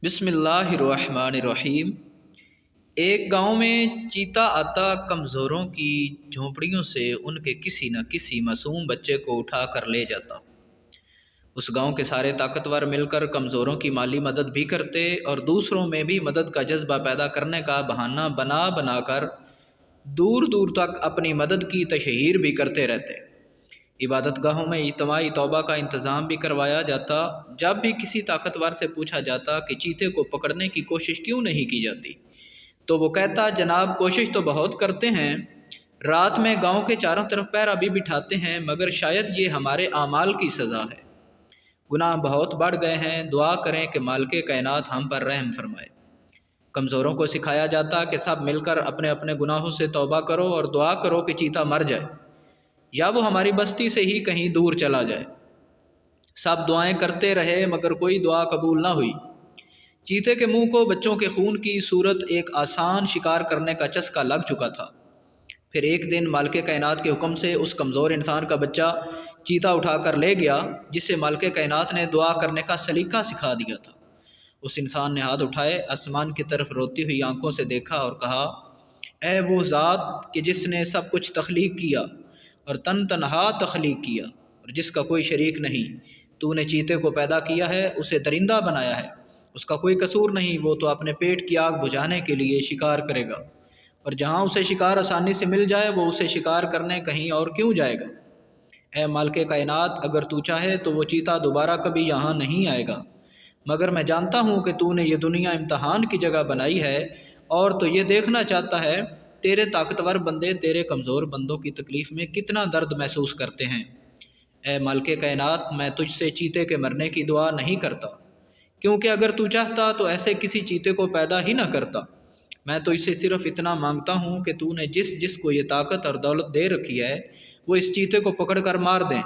بسم اللہ الرحمن الرحیم۔ ایک گاؤں میں چیتا آتا کمزوروں کی جھونپڑیوں سے ان کے کسی نہ کسی معصوم بچے کو اٹھا کر لے جاتا۔ اس گاؤں کے سارے طاقتور مل کر کمزوروں کی مالی مدد بھی کرتے اور دوسروں میں بھی مدد کا جذبہ پیدا کرنے کا بہانہ بنا بنا کر دور دور تک اپنی مدد کی تشہیر بھی کرتے رہتے۔ عبادت گاہوں میں اجتماعی توبہ کا انتظام بھی کروایا جاتا۔ جب بھی کسی طاقتور سے پوچھا جاتا کہ چیتے کو پکڑنے کی کوشش کیوں نہیں کی جاتی تو وہ کہتا، جناب کوشش تو بہت کرتے ہیں، رات میں گاؤں کے چاروں طرف پہرا بھی بٹھاتے ہیں، مگر شاید یہ ہمارے اعمال کی سزا ہے۔ گناہ بہت بڑھ گئے ہیں، دعا کریں کہ مالک کائنات ہم پر رحم فرمائے۔ کمزوروں کو سکھایا جاتا کہ سب مل کر اپنے اپنے گناہوں سے توبہ کرو اور دعا کرو کہ چیتا مر جائے یا وہ ہماری بستی سے ہی کہیں دور چلا جائے۔ سب دعائیں کرتے رہے مگر کوئی دعا قبول نہ ہوئی۔ چیتے کے منہ کو بچوں کے خون کی صورت ایک آسان شکار کرنے کا چسکا لگ چکا تھا۔ پھر ایک دن مالک کائنات کے حکم سے اس کمزور انسان کا بچہ چیتا اٹھا کر لے گیا جسے مالک کائنات نے دعا کرنے کا سلیقہ سکھا دیا تھا۔ اس انسان نے ہاتھ اٹھائے، آسمان کی طرف روتی ہوئی آنکھوں سے دیکھا اور کہا، اے وہ ذات کہ جس نے سب کچھ تخلیق کیا اور تنہا تخلیق کیا اور جس کا کوئی شریک نہیں، تو نے چیتے کو پیدا کیا ہے، اسے درندہ بنایا ہے، اس کا کوئی قصور نہیں، وہ تو اپنے پیٹ کی آگ بجھانے کے لیے شکار کرے گا، اور جہاں اسے شکار آسانی سے مل جائے وہ اسے شکار کرنے کہیں اور کیوں جائے گا۔ اے مالک کائنات، اگر تو چاہے تو وہ چیتا دوبارہ کبھی یہاں نہیں آئے گا، مگر میں جانتا ہوں کہ تو نے یہ دنیا امتحان کی جگہ بنائی ہے اور تو یہ دیکھنا چاہتا ہے تیرے طاقتور بندے تیرے کمزور بندوں کی تکلیف میں کتنا درد محسوس کرتے ہیں۔ اے مالک کائنات، میں تجھ سے چیتے کے مرنے کی دعا نہیں کرتا، کیونکہ اگر تو چاہتا تو ایسے کسی چیتے کو پیدا ہی نہ کرتا۔ میں تو اس سے صرف اتنا مانگتا ہوں کہ تو نے جس کو یہ طاقت اور دولت دے رکھی ہے وہ اس چیتے کو پکڑ کر مار دیں،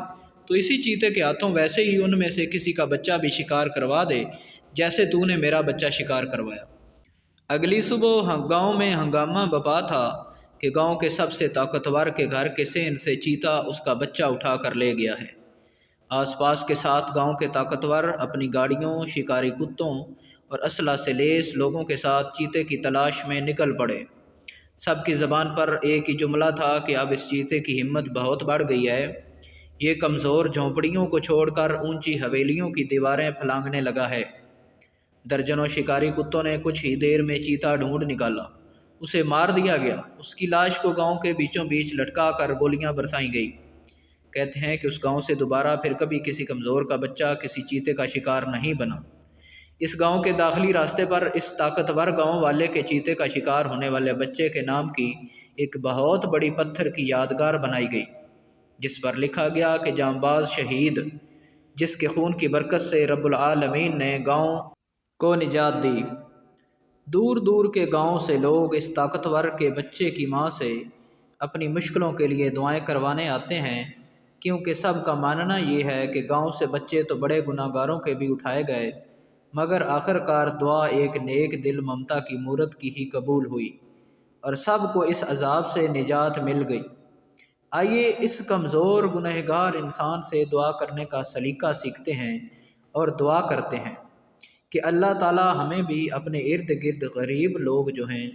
تو اسی چیتے کے ہاتھوں ویسے ہی ان میں سے کسی کا بچہ بھی شکار کروا دے جیسے تو نے میرا بچہ شکار کروایا۔ اگلی صبح گاؤں میں ہنگامہ بپا تھا کہ گاؤں کے سب سے طاقتور کے گھر کے سین سے چیتا اس کا بچہ اٹھا کر لے گیا ہے۔ آس پاس کے 7 گاؤں کے طاقتور اپنی گاڑیوں، شکاری کتوں اور اسلحہ سے لیس لوگوں کے ساتھ چیتے کی تلاش میں نکل پڑے۔ سب کی زبان پر ایک ہی جملہ تھا کہ اب اس چیتے کی ہمت بہت بڑھ گئی ہے، یہ کمزور جھونپڑیوں کو چھوڑ کر اونچی حویلیوں کی دیواریں پھلانگنے لگا ہے۔ درجنوں شکاری کتوں نے کچھ ہی دیر میں چیتا ڈھونڈ نکالا، اسے مار دیا گیا، اس کی لاش کو گاؤں کے بیچوں بیچ لٹکا کر گولیاں برسائی گئی۔ کہتے ہیں کہ اس گاؤں سے دوبارہ پھر کبھی کسی کمزور کا بچہ کسی چیتے کا شکار نہیں بنا۔ اس گاؤں کے داخلی راستے پر اس طاقتور گاؤں والے کے چیتے کا شکار ہونے والے بچے کے نام کی ایک بہت بڑی پتھر کی یادگار بنائی گئی، جس پر لکھا گیا کہ جانباز شہید جس کے خون کی برکت سے رب العالمین نے گاؤں کو نجات دی۔ دور دور کے گاؤں سے لوگ اس طاقتور کے بچے کی ماں سے اپنی مشکلوں کے لیے دعائیں کروانے آتے ہیں، کیونکہ سب کا ماننا یہ ہے کہ گاؤں سے بچے تو بڑے گناہ گاروں کے بھی اٹھائے گئے، مگر آخرکار دعا ایک نیک دل ممتا کی مورت کی ہی قبول ہوئی اور سب کو اس عذاب سے نجات مل گئی۔ آئیے اس کمزور گنہگار انسان سے دعا کرنے کا سلیقہ سیکھتے ہیں اور دعا کرتے ہیں کہ اللہ تعالی ہمیں بھی اپنے ارد گرد غریب لوگ جو ہیں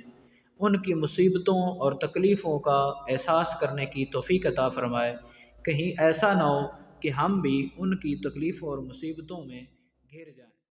ان کی مصیبتوں اور تکلیفوں کا احساس کرنے کی توفیق عطا فرمائے، کہیں ایسا نہ ہو کہ ہم بھی ان کی تکلیفوں اور مصیبتوں میں گھر جائیں۔